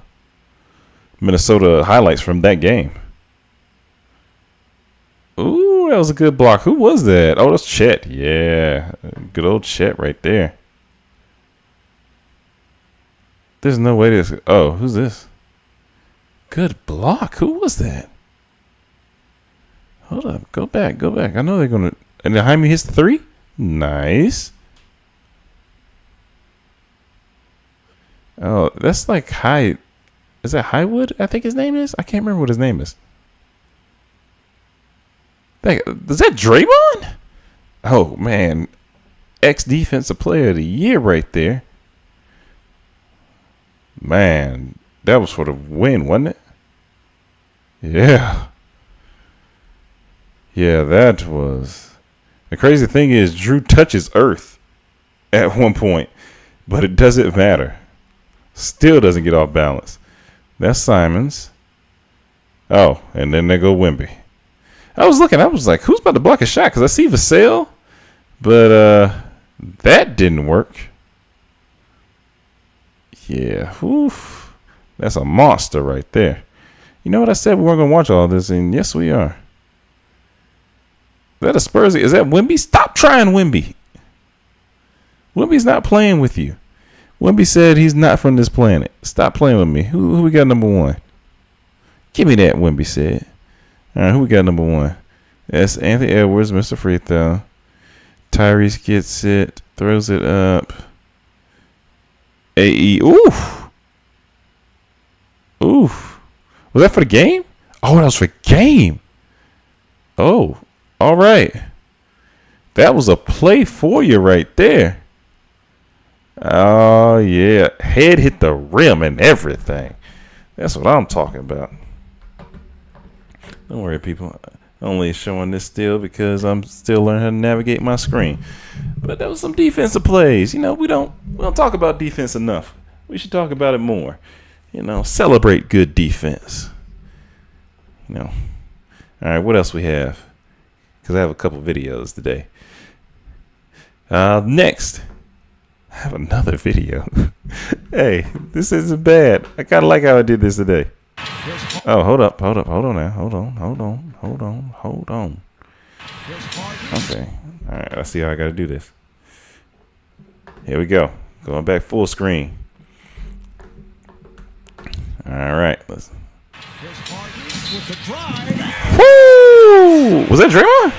Minnesota highlights from that game. Ooh, that was a good block. Who was that? Oh, that's Chet. Yeah, good old Chet right there. There's no way this. Oh, who's this? Good block. Who was that? Hold up. Go back. I know they're going to. And then Jaime hits the 3. Nice. Oh, that's like High. Is that Highwood? I think his name is. I can't remember what his name is. Is that Draymond? Oh, man. Ex-defensive player of the year right there. Man, that was for the win, wasn't it? Yeah. Yeah, that was. The crazy thing is Drew touches earth at one point, but it doesn't matter. Still doesn't get off balance. That's Simons. Oh, and then they go Wemby. I was like, who's about to block a shot? Because I see Vassell, but that didn't work. Yeah, oof. That's a monster right there. You know what I said? We weren't going to watch all this, and yes, we are. Is that a Spurs? Is that Wemby? Stop trying Wemby. Wemby's not playing with you. Wemby said he's not from this planet. Stop playing with me. Who we got number 1? Give me that, Wemby said. All right, who we got number 1? That's Anthony Edwards, Mr. Free Throw. Tyrese gets it, throws it up. AE. Oof. Oof. Was that for the game? Oh, that was for game. Oh, all right. That was a play for you right there. Oh, yeah. Head hit the rim and everything. That's what I'm talking about. Don't worry, people. Only showing this still because I'm still learning how to navigate my screen. But that was some defensive plays. You know, we don't talk about defense enough. We should talk about it more. You know, celebrate good defense. You know. All right, what else we have? Because I have a couple videos today. Next, I have another video. Hey, this isn't bad. I kind of like how I did this today. Oh, hold on now. Hold on. Okay. All right, let's see how I got to do this. Here we go. Going back full screen. All right. Let's. Woo! Was that Draymond?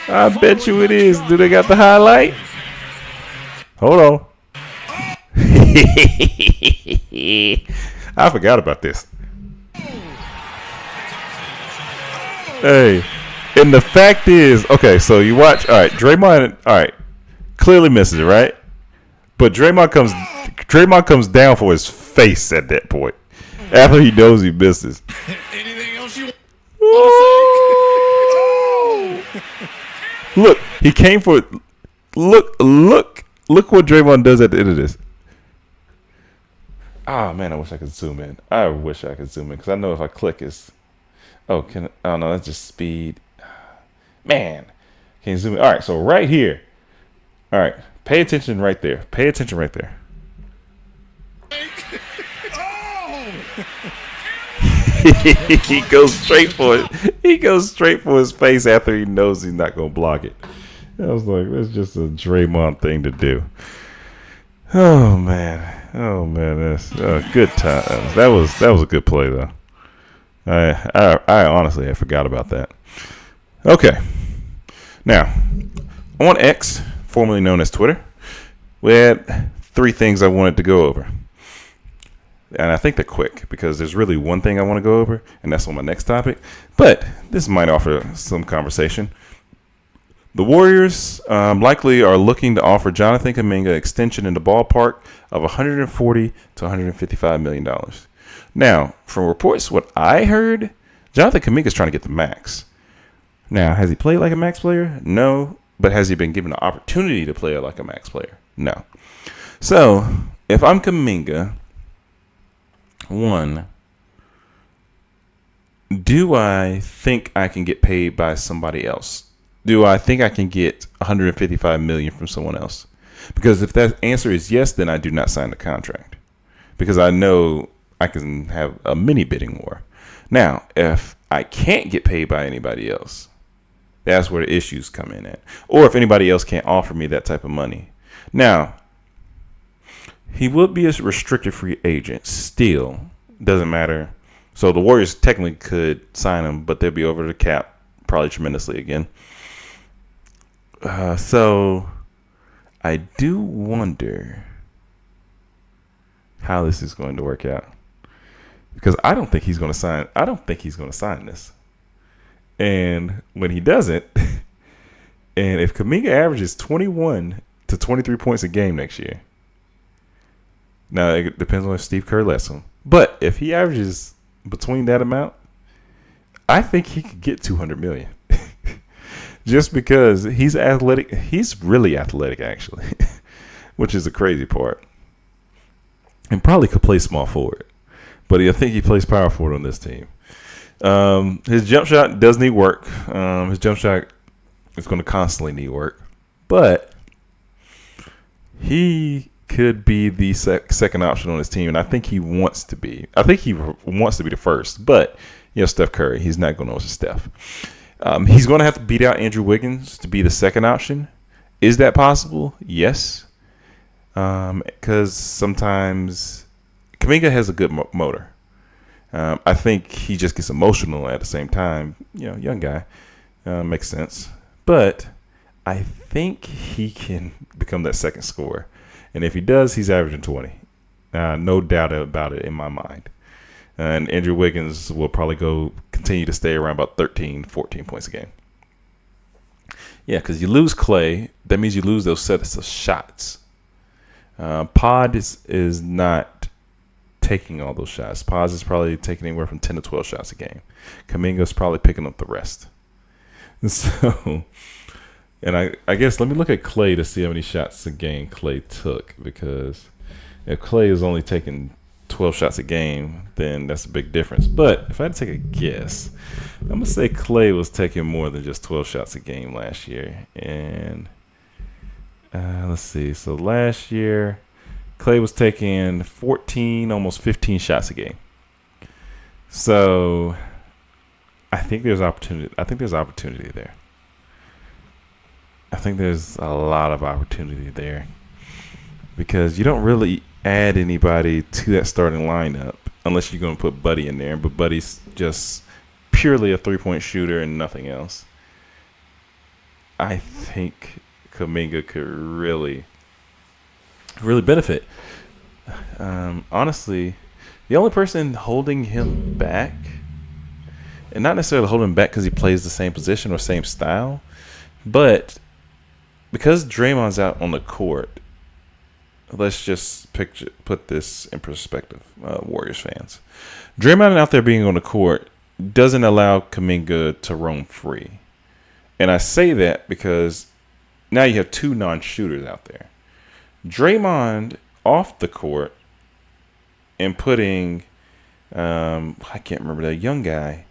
I bet you it is. Do they got the highlight? Hold on. I forgot about this. Hey, and the fact is, okay, so you watch, all right, Draymond, all right, clearly misses it, right? But Draymond comes down for his face at that point after he knows he misses. Anything else you Look, he came for it. Look what Draymond does at the end of this. Ah, man, I wish I could zoom in. Because I know if I click it's... Oh, no, that's just speed. Man, can you zoom in? All right, so right here. All right, pay attention right there. He goes straight for it. He goes straight for his face after he knows he's not going to block it. I was like, that's just a Draymond thing to do. Oh man, that's good times. That was a good play though. I honestly had forgot about that. Okay, now on X, formerly known as Twitter, we had 3 things I wanted to go over, and I think they're quick because there's really one thing I want to go over, and that's on my next topic. But this might offer some conversation. The Warriors likely are looking to offer Jonathan Kuminga extension in the ballpark of $140 to $155 million. Now, from reports, what I heard, Jonathan Kuminga is trying to get the max. Now, has he played like a max player? No. But has he been given the opportunity to play like a max player? No. So, if I'm Kuminga, one, do I think I can get paid by somebody else? Do I think I can get $155 million from someone else? Because if that answer is yes, then I do not sign the contract. Because I know I can have a mini bidding war. Now, if I can't get paid by anybody else, that's where the issues come in at. Or if anybody else can't offer me that type of money. Now, he would be a restricted free agent. Still, doesn't matter. So the Warriors technically could sign him, but they'll be over the cap probably tremendously again. So I do wonder how this is going to work out, because I don't think he's going to sign. I don't think he's going to sign this. And when he doesn't, and if Kuminga averages 21 to 23 points a game next year, now it depends on if Steve Kerr lets him. But if he averages between that amount, I think he could get $200 million. Just because he's athletic. He's really athletic, actually, which is the crazy part. And probably could play small forward. But I think he plays power forward on this team. His jump shot does need work. His jump shot is going to constantly need work. But he could be the second option on his team, and I think he wants to be. I think he wants to be the first. But, Steph Curry, he's not going to know it's Steph. He's going to have to beat out Andrew Wiggins to be the second option. Is that possible? Yes. Because sometimes Kuminga has a good motor. I think he just gets emotional at the same time. Young guy. Makes sense. But I think he can become that second scorer. And if he does, he's averaging 20. No doubt about it in my mind. And Andrew Wiggins will probably continue to stay around about 13, 14 points a game. Yeah, because you lose Clay, that means you lose those sets of shots. Pod is not taking all those shots. Pod is probably taking anywhere from 10 to 12 shots a game. Kuminga's probably picking up the rest. And so, and I guess let me look at Clay to see how many shots a game Clay took. Because if Clay is only taking 12 shots a game, then that's a big difference. But if I had to take a guess, I'm going to say Clay was taking more than just 12 shots a game last year. And let's see. So last year, Clay was taking 14, almost 15 shots a game. So I think there's opportunity. I think there's opportunity there. I think there's a lot of opportunity there. Because you don't really add anybody to that starting lineup unless you're going to put Buddy in there. But Buddy's just purely a three-point shooter and nothing else. I think Kuminga could really benefit. Honestly, the only person holding him back, and not necessarily holding him back because he plays the same position or same style, but because Draymond's out on the court, let's just put this in perspective, Warriors fans. Draymond out there being on the court doesn't allow Kuminga to roam free. And I say that because now you have two non-shooters out there. Draymond off the court and putting, I can't remember that young guy,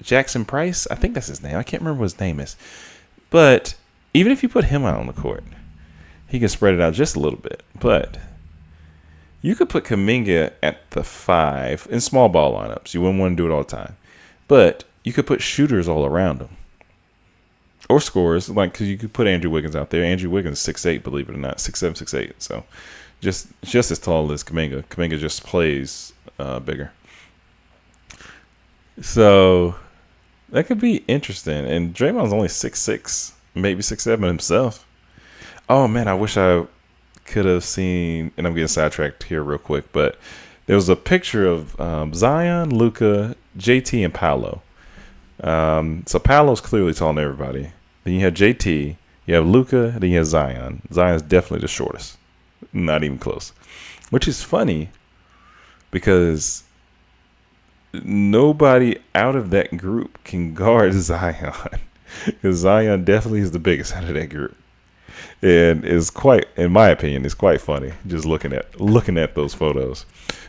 Jackson Price. I think that's his name. I can't remember what his name is. But even if you put him out on the court, he can spread it out just a little bit. But you could put Kuminga at the 5 in small ball lineups. You wouldn't want to do it all the time. But you could put shooters all around him. Or scorers, like, because you could put Andrew Wiggins out there. Andrew Wiggins is 6'8", believe it or not, 6'7", 6'8". So just as tall as Kuminga. Kuminga just plays bigger. So that could be interesting. And Draymond's only 6'6", maybe 6'7" himself. Oh, man, I wish I could have seen, and I'm getting sidetracked here real quick, but there was a picture of Zion, Luka, JT, and Paolo. So Paolo's clearly taller than everybody. Then you have JT, you have Luka, then you have Zion. Zion's definitely the shortest. Not even close. Which is funny because nobody out of that group can guard Zion. Because Zion definitely is the biggest out of that group. And is quite, in my opinion, is quite funny just looking at those photos.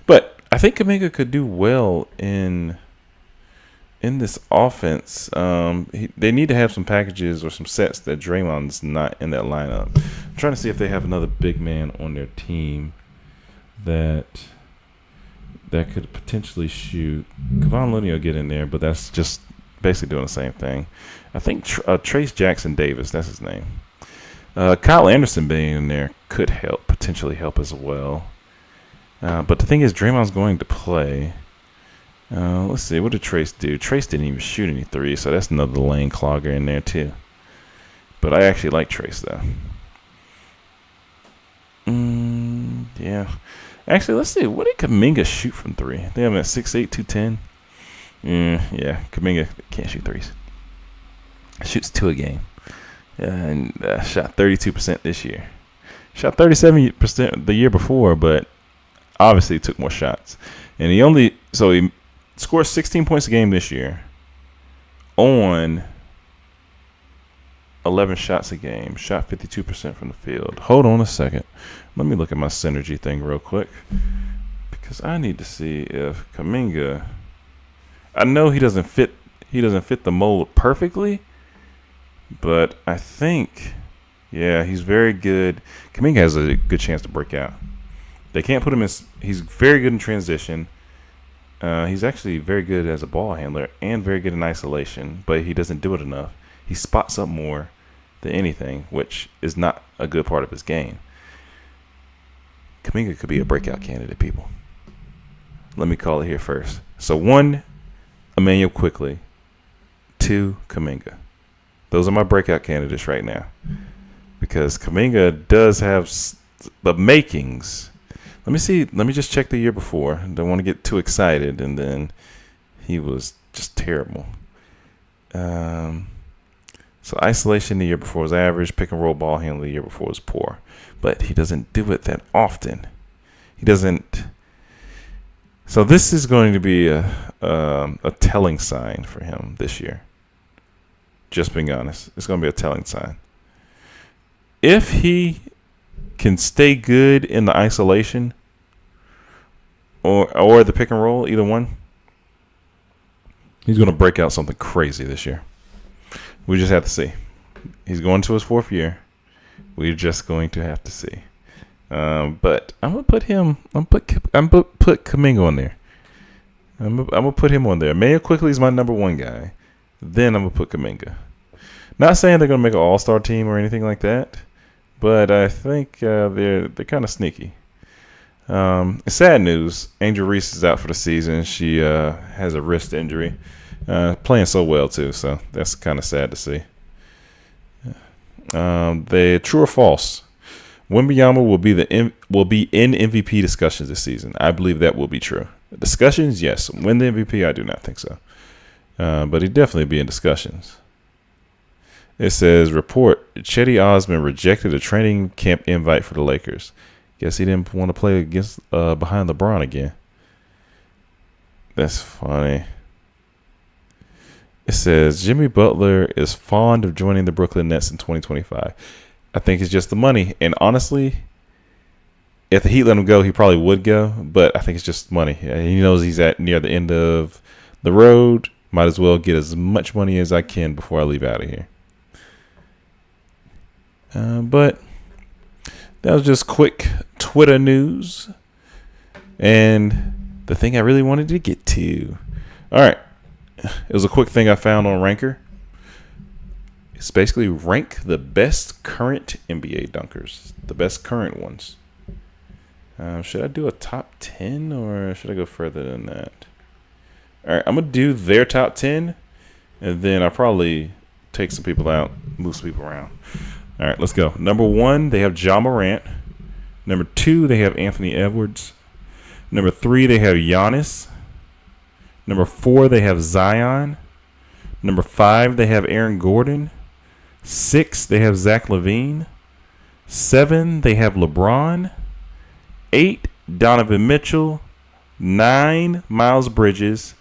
But I think Kuminga could do well in this offense. They need to have some packages or some sets that Draymond's not in that lineup. I'm trying to see if they have another big man on their team that could potentially shoot. Kevon Looney will get in there, but that's just basically doing the same thing. I think Trace Jackson Davis, that's his name. Kyle Anderson being in there could potentially help as well. But the thing is, Draymond's going to play. Let's see, what did Trace do? Trace didn't even shoot any threes, so that's another lane clogger in there too. But I actually like Trace though. Yeah. Actually, let's see. What did Kuminga shoot from three? They have him at 6'8", 210. Yeah, Kuminga can't shoot threes. Shoots 2 a game. And shot 32% this year. Shot 37% the year before, but obviously took more shots. And he scored 16 points a game this year on 11 shots a game. Shot 52% from the field. Hold on a second. Let me look at my synergy thing real quick, because I need to see if Kuminga, I know he doesn't fit the mold perfectly, but I think, yeah, he's very good. Kuminga has a good chance to break out. They can't put him in. He's very good in transition. He's actually very good as a ball handler and very good in isolation, but he doesn't do it enough. He spots up more than anything, which is not a good part of his game. Kuminga could be a breakout candidate, people. Let me call it here first. So 1, Immanuel Quickley. 2, Kuminga. Those are my breakout candidates right now, because Kuminga does have the makings. Let me see. Let me just check the year before. I don't want to get too excited, and then he was just terrible. So isolation the year before was average. Pick and roll ball handling the year before was poor. But he doesn't do it that often. He doesn't. So this is going to be a telling sign for him this year. Just being honest, it's going to be a telling sign. If he can stay good in the isolation or the pick and roll, either one, he's going to break out something crazy this year. We just have to see. He's going to his 4th year. We're just going to have to see. But I'm gonna put him. I'm gonna put Kuminga on there. I'm gonna put him on there. Immanuel Quickley is my number 1 guy. Then I'm gonna put Kuminga. Not saying they're gonna make an all-star team or anything like that, but I think they're kind of sneaky. Sad news: Angel Reese is out for the season. She has a wrist injury. Playing so well too, so that's kind of sad to see. The true or false? Wembanyama will be in MVP discussions this season. I believe that will be true. Discussions, yes. Win the MVP, I do not think so. But he'd definitely be in discussions. It says, report, Chetty Osman rejected a training camp invite for the Lakers. Guess he didn't want to play against behind LeBron again. That's funny. It says, Jimmy Butler is fond of joining the Brooklyn Nets in 2025. I think it's just the money. And honestly, if the Heat let him go, he probably would go. But I think it's just money. He knows he's at near the end of the road. Might as well get as much money as I can before I leave out of here. But that was just quick Twitter news. And the thing I really wanted to get to. All right. It was a quick thing I found on Ranker. It's basically rank the best current NBA dunkers. The best current ones. Should I do a top 10 or should I go further than that? All right, I'm going to do their top 10. And then I'll probably take some people out, move some people around. All right, let's go. Number 1, they have Ja Morant. Number 2, they have Anthony Edwards. Number 3, they have Giannis. Number 4, they have Zion. Number 5, they have Aaron Gordon. 6, they have Zach LaVine. 7, they have LeBron. 8, Donovan Mitchell. 9, Miles Bridges.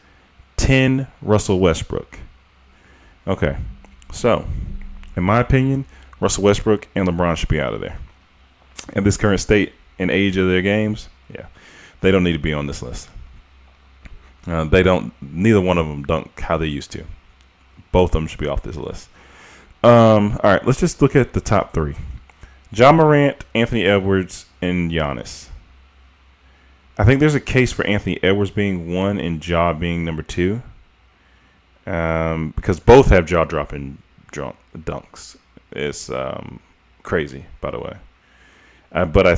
10, Russell Westbrook. Okay, so in my opinion, Russell Westbrook and LeBron should be out of there. At this current state and age of their games, yeah, they don't need to be on this list. Neither one of them dunk how they used to. Both of them should be off this list. All right, let's just look at the top 3. Ja Morant, Anthony Edwards, and Giannis. I think there's a case for Anthony Edwards being 1 and Ja being number 2. Because both have jaw-dropping dunks. It's crazy, by the way. But I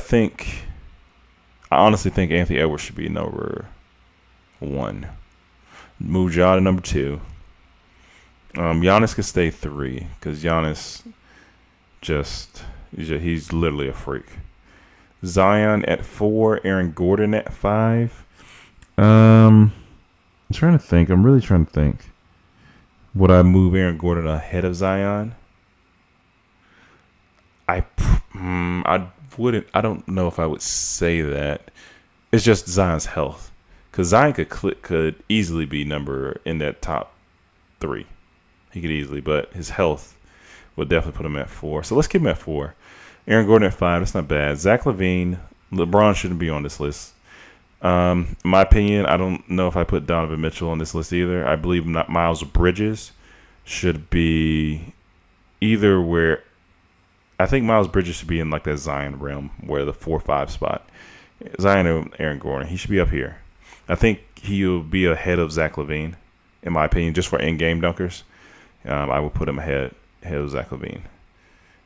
honestly think Anthony Edwards should be number 1. Move Ja to number 2. Giannis could stay 3 because Giannis he's literally a freak. Zion at 4, Aaron Gordon at 5. I'm trying to think. I'm really trying to think. Would I move Aaron Gordon ahead of Zion? I wouldn't. I don't know if I would say that. It's just Zion's health, because Zion could easily be in that top 3. He could easily, but his health would definitely put him at 4. So let's keep him at 4. Aaron Gordon at 5. That's not bad. Zach LaVine, LeBron shouldn't be on this list. In my opinion, I don't know if I put Donovan Mitchell on this list either. I believe Miles Bridges should be either where. I think Miles Bridges should be in like that Zion realm, where the 4-5 spot. Zion and Aaron Gordon, he should be up here. I think he'll be ahead of Zach LaVine, in my opinion, just for in-game dunkers. I would put him ahead of Zach LaVine.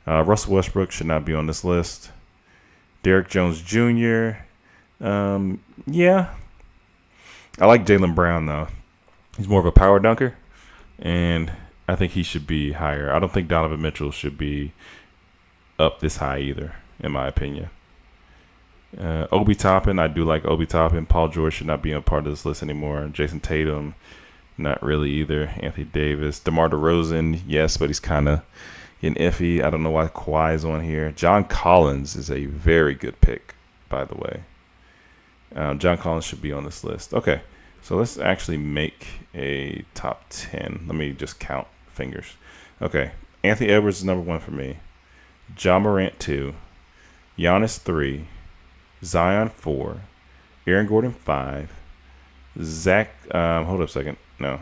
Russell Westbrook should not be on this list. Derrick Jones Jr. Yeah. I like Jaylen Brown, though. He's more of a power dunker, and I think he should be higher. I don't think Donovan Mitchell should be up this high either, in my opinion. Obi Toppin, I do like Obi Toppin. Paul George should not be a part of this list anymore. Jason Tatum, not really either. Anthony Davis. DeMar DeRozan, yes, but he's kind of getting iffy. I don't know why Kawhi is on here. John Collins is a very good pick, by the way. John Collins should be on this list. Okay, so let's actually make a top 10. Let me just count fingers. Okay, Anthony Edwards is number 1 for me. Ja Morant 2. Giannis 3. Zion 4. Aaron Gordon 5. Hold up a second. No.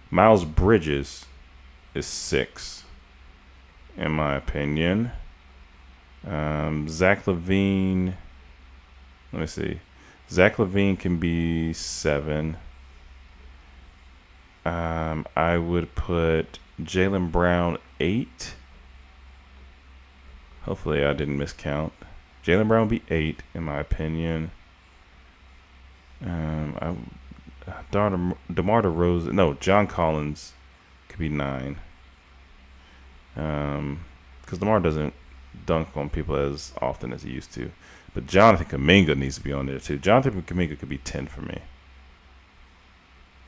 Miles Bridges is 6, in my opinion. Zach LaVine. Let me see. Zach LaVine can be 7. I would put Jaylen Brown 8. Hopefully I didn't miscount. Jaylen Brown would be 8, in my opinion. DeMar DeRozan. No, John Collins could be 9. Because DeMar doesn't dunk on people as often as he used to. But Jonathan Kuminga needs to be on there too. Jonathan Kuminga could be 10 for me.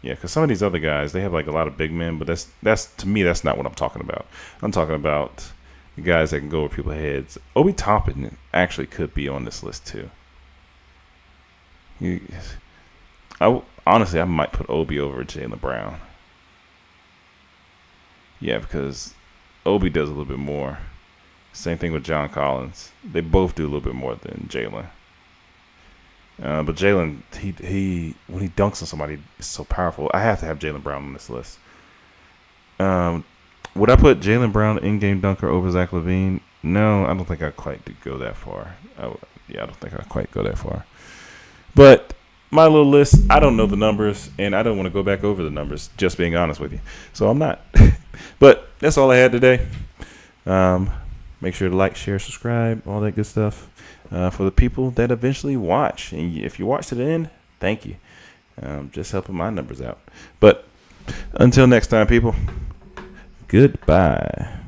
Yeah, because some of these other guys, they have like a lot of big men, but that's to me, that's not what I'm talking about. I'm talking about the guys that can go over people's heads. Obi Toppin actually could be on this list too. Honestly, I might put Obi over Jaylen Brown. Yeah, because Obi does a little bit more. Same thing with John Collins. They both do a little bit more than Jaylen. But Jaylen, he when he dunks on somebody, it's so powerful. I have to have Jaylen Brown on this list. Would I put Jaylen Brown in-game dunker over Zach LaVine? No, I don't think I quite go that far. I don't think I quite go that far. But my little list, I don't know the numbers, and I don't want to go back over the numbers, just being honest with you. So I'm not. But that's all I had today. Make sure to like, share, subscribe, all that good stuff. For the people that eventually watch. And if you watch to the end, thank you. Just helping my numbers out. But until next time, people, goodbye.